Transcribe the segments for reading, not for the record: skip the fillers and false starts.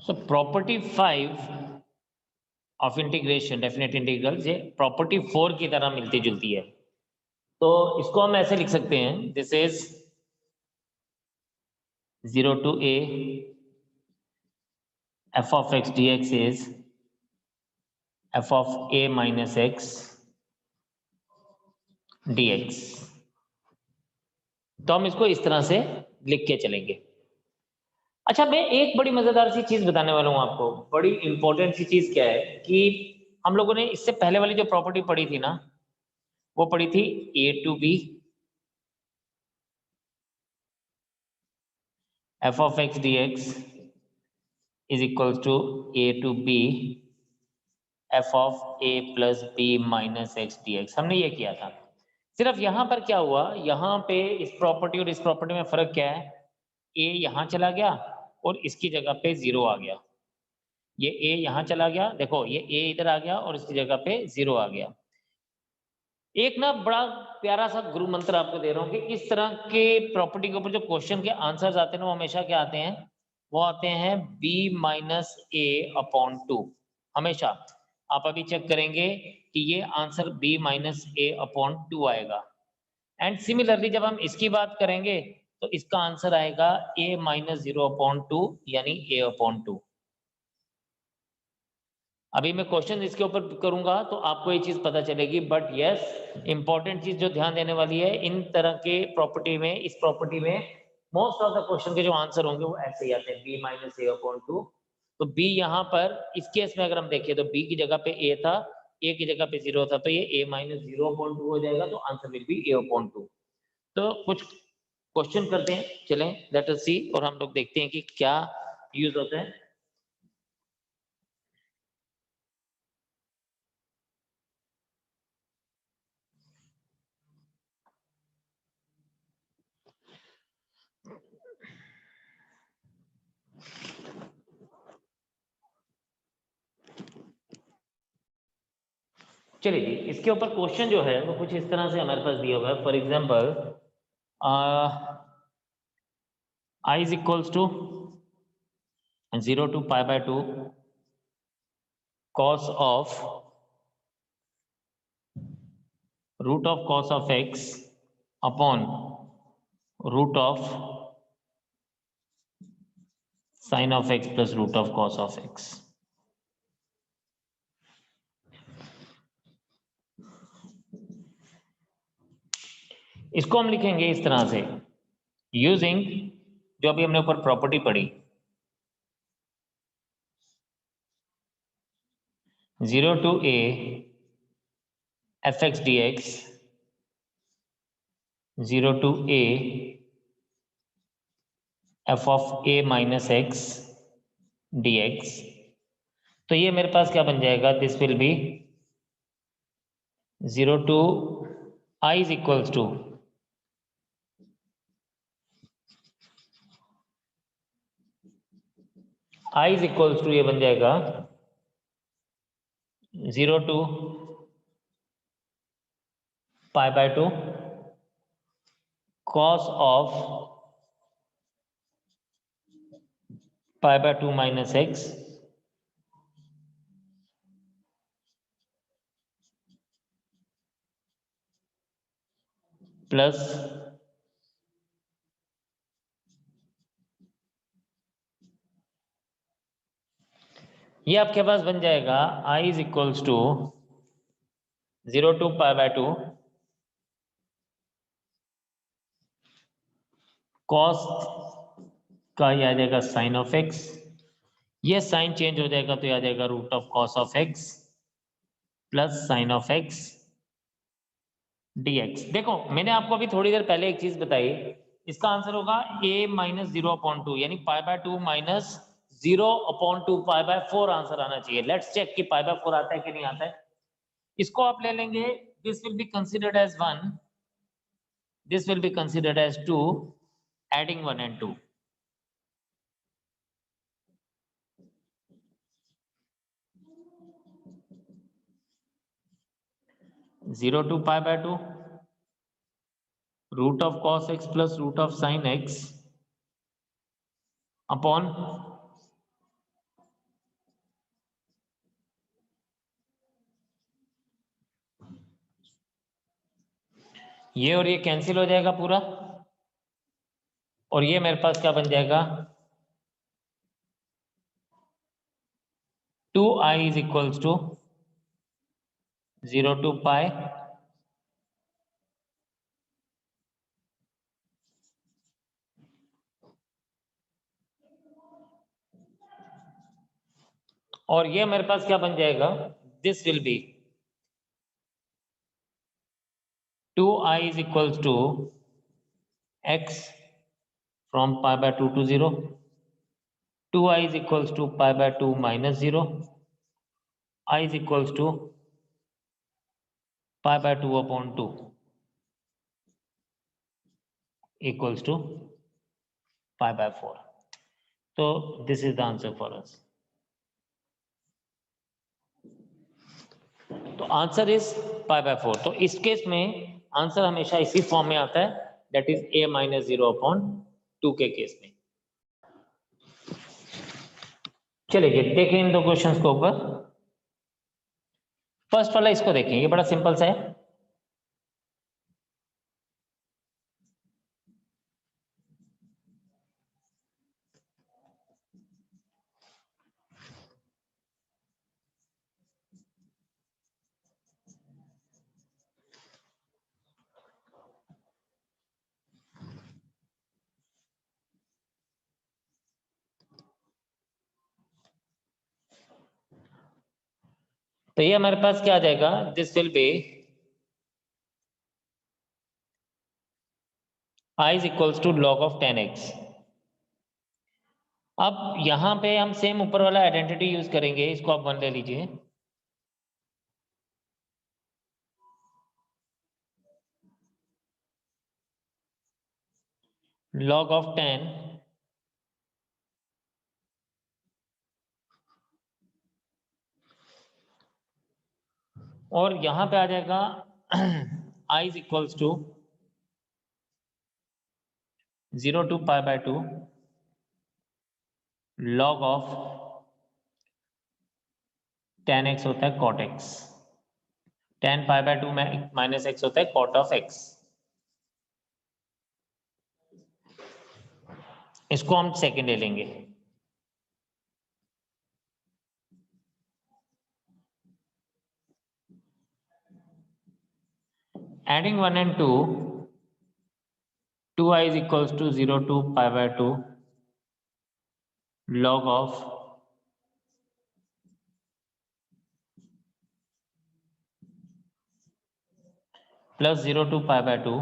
So property 5 of integration definite integral ये property 4 की तरह मिलती जुलती है। तो इसको हम ऐसे लिख सकते हैं, this is 0 to a f of x dx is f of a minus x dx। तो हम इसको इस तरह से लिख के चलेंगे। अच्छा, मैं एक बड़ी मजेदार सी चीज बताने वाला हूं आपको। बड़ी इंपॉर्टेंट सी चीज क्या है कि हम लोगों ने इससे पहले वाली जो प्रॉपर्टी पढ़ी थी ना, वो पढ़ी थी a to b f of x dx is equals to a to b f of a plus b minus x dx। हमने ये किया था। सिर्फ यहां पर क्या हुआ, यहां पे इस प्रॉपर्टी और इस प्रॉपर्टी में फर्क क्या है, a यहां चला गया और इसकी जगह पे 0 आ गया। ये a यहां चला गया, देखो ये a इधर आ गया और इसकी जगह पे 0 आ गया। एक ना बड़ा प्यारा सा गुरु मंत्र आपको दे रहा हूं कि इस तरह के प्रॉपर्टी के ऊपर जो क्वेश्चन के आंसर्स आते हैं ना, वो हमेशा क्या आते हैं, वो आते हैं b माइनस a अपॉन 2। हमेशा आप अभी चेक करेंगे कि ये answer b minus a upon 2 आएगा। एंड सिमिलरली जब हम इसकी बात करेंगे तो इसका आंसर आएगा a माइनस 0 अपॉन 2 यानी a अपॉन 2। अभी मैं क्वेश्चन इसके ऊपर करूंगा तो आपको ये चीज पता चलेगी। बट यस, इंपॉर्टेंट चीज जो ध्यान देने वाली है, इन तरह के प्रॉपर्टी में, इस प्रॉपर्टी में मोस्ट ऑफ द क्वेश्चन के जो आंसर होंगे वो ऐसे ही आते हैं, b माइनस ए अपॉन 2। तो b यहाँ पर इस केस में अगर हम देखें तो b की जगह पे a था, a की जगह पे 0 था, तो ये a माइनस 0 अपॉन 2 हो जाएगा। तो answer will be a upon 2। तो कुछ क्वेश्चन करते हैं, चलें लेट अस सी, और हम लोग देखते हैं कि क्या यूज होता है। चलिए जी, इसके ऊपर क्वेश्चन जो है वो कुछ इस तरह से हमारे पास दिया हुआ है। For example I is equals to 0 to pi by 2 cos of root of cos of x upon root of sin of x plus root of cos of x। इसको हम लिखेंगे इस तरह से, यूजिंग जो अभी हमने ऊपर प्रॉपर्टी पढ़ी, 0 to a fx dx 0 to a f of a minus x dx। तो ये मेरे पास क्या बन जाएगा, this will B 0 to I is equals to I is equals to ये बन जाएगा 0 to pi by 2 cos of pi by 2 minus x plus ये आपके पास बन जाएगा I is equals to 0 to pi by 2 cos का ये आ जाएगा sin of x, ये साइन चेंज हो जाएगा तो ये आ जाएगा root of cos of x plus sin of x dx। देखो मैंने आपको अभी थोड़ी देर पहले एक चीज बताई, इसका आंसर होगा a माइनस 0 अपॉन 2 यानी pi by 2 minus 0 upon 2 pi by 4 answer आना चाहिए। लेट्स चेक कि पाई बाय 4 आता है कि नहीं आता है। इसको आप ले लेंगे, this will be considered as 1, this will be considered as 2, adding 1 and 2। 0 to pi by 2 root of cos x plus root of sin x upon ये और ये कैंसिल हो जाएगा पूरा, और ये मेरे पास क्या बन जाएगा, 2i is equals to 0 to pi और ये मेरे पास क्या बन जाएगा, this will be 2i is equals to x from pi by 2 to 0, 2i is equals to pi by 2 minus 0, I is equals to pi by 2 upon 2 equals to pi by 4. So this is the answer for us. तो answer is pi by 4. तो इस case में answer हमेशा इसी form में आता है, that is a minus 0 upon 2 के केस में. चलिए देखें इन दो क्वेश्चंस को ऊपर. फर्स्ट वाला इसको देखें, ये बड़ा सिंपल सा है. तो ये हमारे पास क्या आ जाएगा, this will B i is equals to log of 10x. अब यहां पे हम सेम ऊपर वाला आइडेंटिटी यूज करेंगे, इसको आप 1 ले लीजिए. log of 10 और यहां पे आ जाएगा i is equals to 0 to pi by 2 log of 10x होता है cot x, 10 pi by 2 minus x होता है cot of x. इसको हम सेकेंड ले लेंगे. Adding 1 and 2, 2i is equals to 0 to pi by 2 log of plus 0 to pi by 2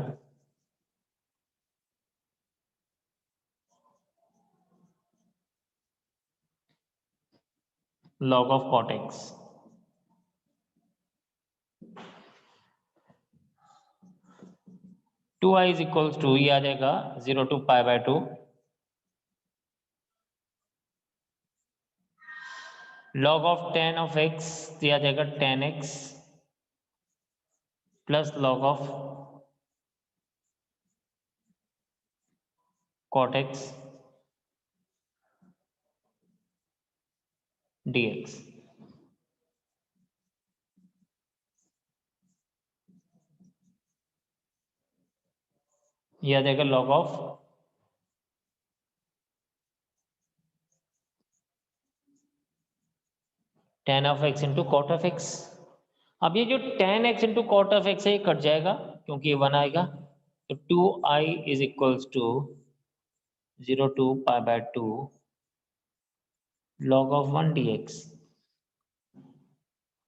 log of cot x. Two I is equals to ये आ जाएगा 0 to pi by 2 log of 10 of x, ये आ जाएगा 10x plus log of cot x dx. ये आ जाएगा log of 10 of x into cot of x. अब ये जो 10x into cot of x है ये कट जाएगा क्योंकि ये 1 आएगा. तो 2i is equals to 0 to pi by 2 log of 1 dx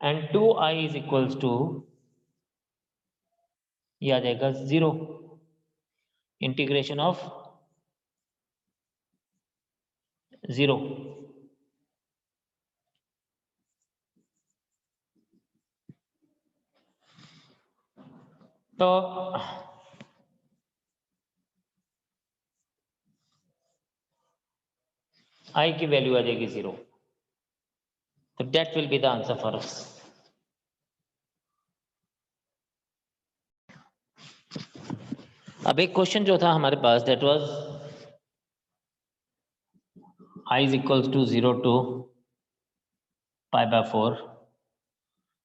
and 2i is equals to ये आ जाएगा 0 इंटीग्रेशन ऑफ 0. तो i की वैल्यू आ जाएगी 0. तो that will be the answer for us. अब एक क्वेश्चन जो था हमारे पास that was i is equals to 0 to pi by 4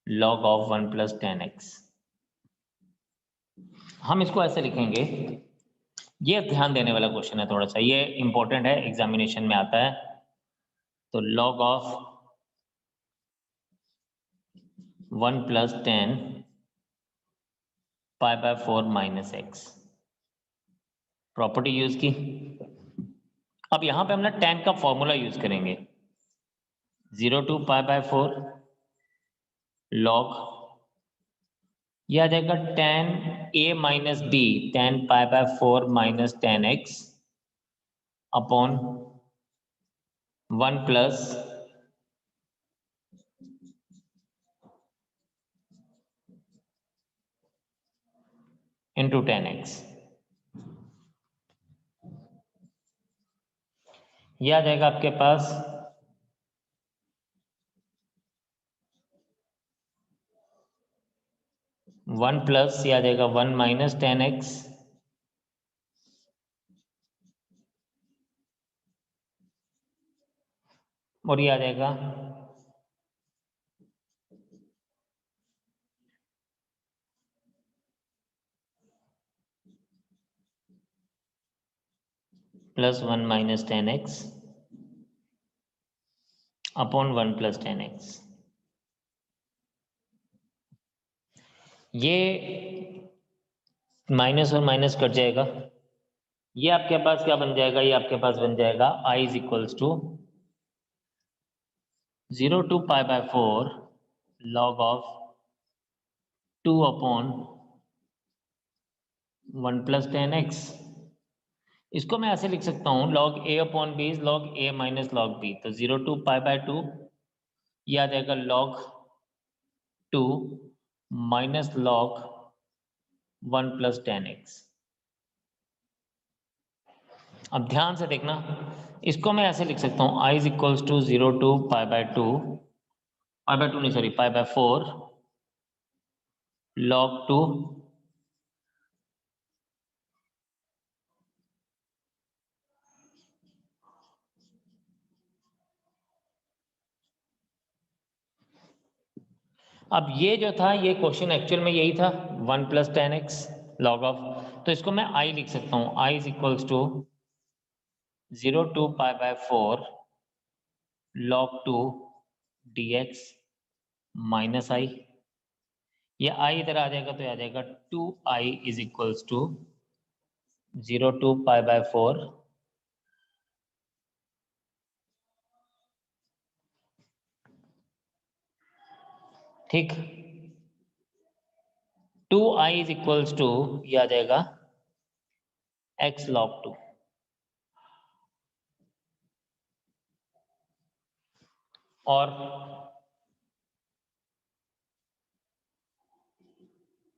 log of 1 plus 10x. हम इसको ऐसे लिखेंगे, ये ध्यान देने वाला क्वेश्चन है थोड़ा सा, ये इंपॉर्टेंट है, एग्जामिनेशन में आता है। तो log of 1 + 10 π/4 - x, property use की। अब यहां पे हम ना tan का फॉर्मूला यूज करेंगे, 0 to π/4 log, यह आ जाएगा tan a - b tan π/4 - tan x upon 1 + into tan x, यह आ जाएगा आपके पास 1 + यह आ जाएगा 1 - tan x और ये आ जाएगा +1 - tan x upon 1 + tan x। ये माइनस और माइनस कट जाएगा, ये आपके पास क्या बन जाएगा, ये आपके पास बन जाएगा I = 0 to π/4 log of 2 upon 1 + tan x। इसको मैं ऐसे लिख सकता हूँ, log a upon b is log a minus log b, तो 0 to π/2 ये आ जाएगा log 2 minus log 1 + tan x। अब ध्यान से देखना, इसको मैं ऐसे लिख सकता हूँ, I = 0 to π/2 नहीं सॉरी π/4 log 2 अब ये जो था, ये क्वेश्चन एक्चुअल में यही था, 1 + tan x log ऑफ, तो इसको मैं I लिख सकता हूँ, I = 0 to π/4 log 2 dx minus I, ये I इधर आ जाएगा तो आ जाएगा 2I = 0 to π/4 ठीक, 2I = ये आ जाएगा x log 2, और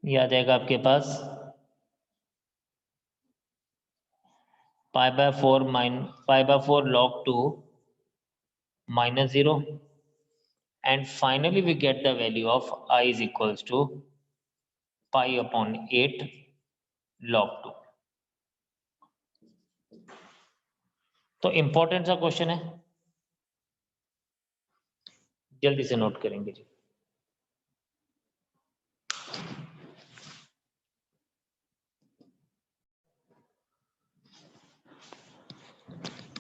ये आ जाएगा आपके पास π/4 log 2 -0, and finally we get the value of I = π/8 log 2। तो इंपॉर्टेंट सा क्वेश्चन है, जल्दी से नोट करेंगे जी।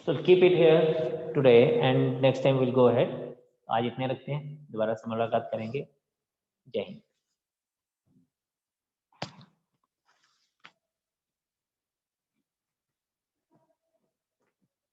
So keep it here today and next time we'll go ahead। आज इतने रखते हैं, दोबारा से मुलाकात करेंगे। जय हिंद।